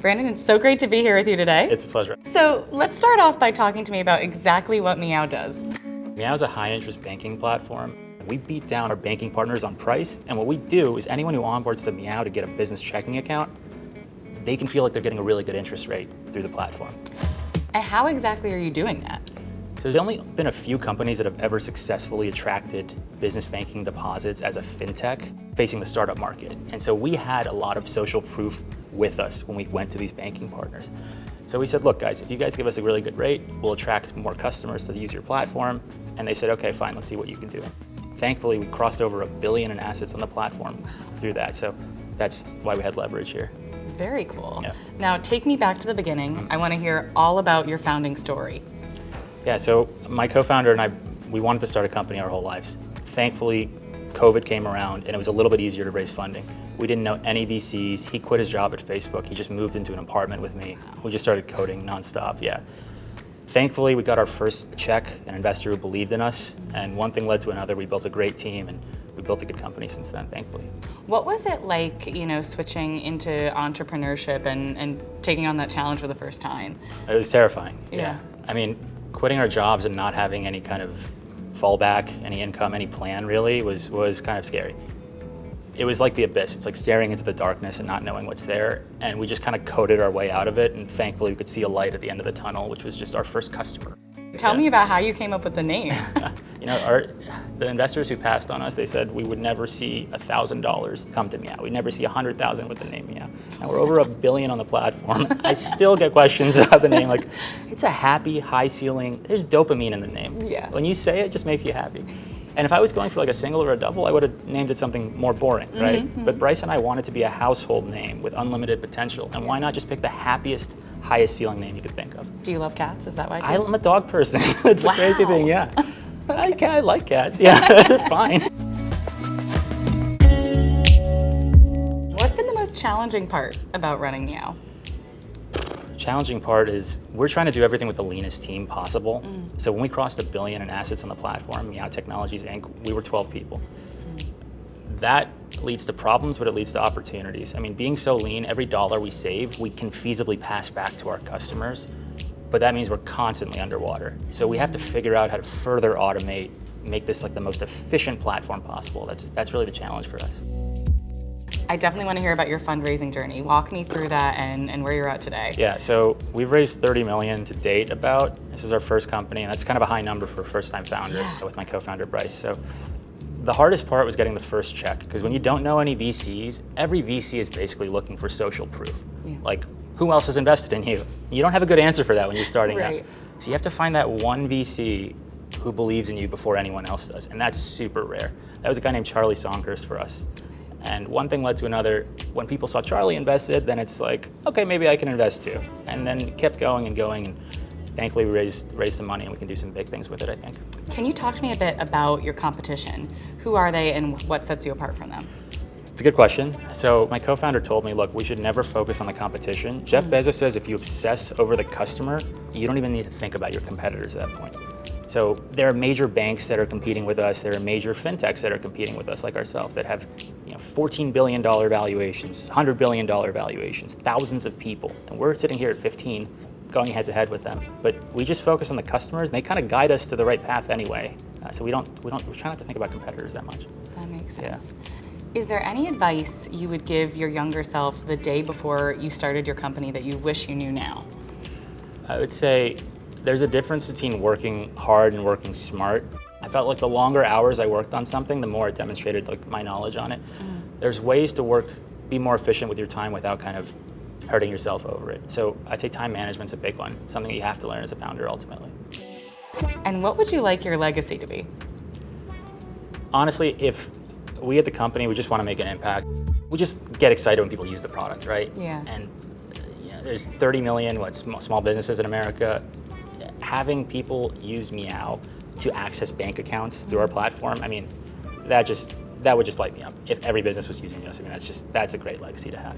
Brandon, it's so great to be here with you today. It's a pleasure. So let's start off by talking to me about exactly what Meow does. Meow is a high-interest banking platform. We beat down our banking partners on price, and what we do is anyone who onboards to Meow to get a business checking account, they can feel like they're getting a really good interest rate through the platform. And how exactly are you doing that? So there's only been a few companies that have ever successfully attracted business banking deposits as a fintech facing the startup market. And so we had a lot of social proof with us when we went to these banking partners. So we said, look guys, if you guys give us a really good rate, we'll attract more customers to use your platform. And they said, okay, fine, let's see what you can do. Thankfully, we crossed over $1 billion in assets on the platform through that. So that's why we had leverage here. Very cool. Yeah. Now take me back to the beginning. I want to hear all about your founding story. Yeah, so my co-founder and I, we wanted to start a company our whole lives. Thankfully, COVID came around and it was a little bit easier to raise funding. We didn't know any VCs. He quit his job at Facebook. He just moved into an apartment with me. We just started coding nonstop, yeah. Thankfully, we got our first check, an investor who believed in us, and one thing led to another. We built a great team and we built a good company since then, thankfully. What was it like, switching into entrepreneurship and taking on that challenge for the first time? It was terrifying, Yeah. I mean, quitting our jobs and not having any kind of fallback, any income, any plan really was kind of scary. It was like the abyss. It's like staring into the darkness and not knowing what's there. And we just kind of coded our way out of it. And thankfully we could see a light at the end of the tunnel, which was just our first customer. Tell me about how you came up with the name. The investors who passed on us, they said we would never see $1,000 come to Meow. We'd never see 100,000 with the name Meow. And we're over $1 billion on the platform. I still get questions about the name. Like, it's a happy, high ceiling. There's dopamine in the name. Yeah. When you say it, it just makes you happy. And if I was going for like a single or a double, I would have named it something more boring, right? But Bryce and I wanted to be a household name with unlimited potential. And why not just pick the happiest, highest ceiling name you could think of? Do you love cats? Is that why? I'm a dog person. It's Wow. a crazy thing, yeah. I like cats, yeah, they're fine. What's been the most challenging part about running Meow? Challenging part is we're trying to do everything with the leanest team possible. So when we crossed $1 billion in assets on the platform, Meow Technologies Inc., we were 12 people. That leads to problems, but it leads to opportunities. I mean, being so lean, every dollar we save, we can feasibly pass back to our customers, but that means we're constantly underwater. So we have to figure out how to further automate, make this like the most efficient platform possible. That's really the challenge for us. I definitely want to hear about your fundraising journey. Walk me through that and where you're at today. Yeah, so we've raised $30 million to date about. This is our first company, and that's kind of a high number for a first-time founder with my co-founder, Bryce. So the hardest part was getting the first check, because when you don't know any VCs, every VC is basically looking for social proof. Yeah. Like, who else has invested in you? You don't have a good answer for that when you're starting out. So you have to find that one VC who believes in you before anyone else does, and that's super rare. That was a guy named Charlie Songhurst for us. And one thing led to another. When people saw Charlie invested, then it's like, okay, maybe I can invest too. And then it kept going and going, and thankfully we raised some money and we can do some big things with it, I think. Can you talk to me a bit about your competition? Who are they and what sets you apart from them? It's a good question. So my co-founder told me, look, we should never focus on the competition. Jeff Bezos says if you obsess over the customer, you don't even need to think about your competitors at that point. So there are major banks that are competing with us. There are major fintechs that are competing with us like ourselves that have $14 billion valuations, $100 billion valuations, thousands of people. And we're sitting here at 15 going head to head with them. But we just focus on the customers and they kind of guide us to the right path anyway. So we try not to think about competitors that much. That makes sense. Yeah. Is there any advice you would give your younger self the day before you started your company that you wish you knew now? I would say there's a difference between working hard and working smart. I felt like the longer hours I worked on something, the more it demonstrated like my knowledge on it. There's ways to be more efficient with your time without kind of hurting yourself over it. So I'd say time management's a big one. It's something you have to learn as a founder ultimately. And what would you like your legacy to be? Honestly, if we at the company, we just want to make an impact. We just get excited when people use the product, right? Yeah. And there's 30 million small businesses in America. Having people use Meow to access bank accounts through our platform, I mean, that would just light me up. If every business was using us, I mean, that's a great legacy to have.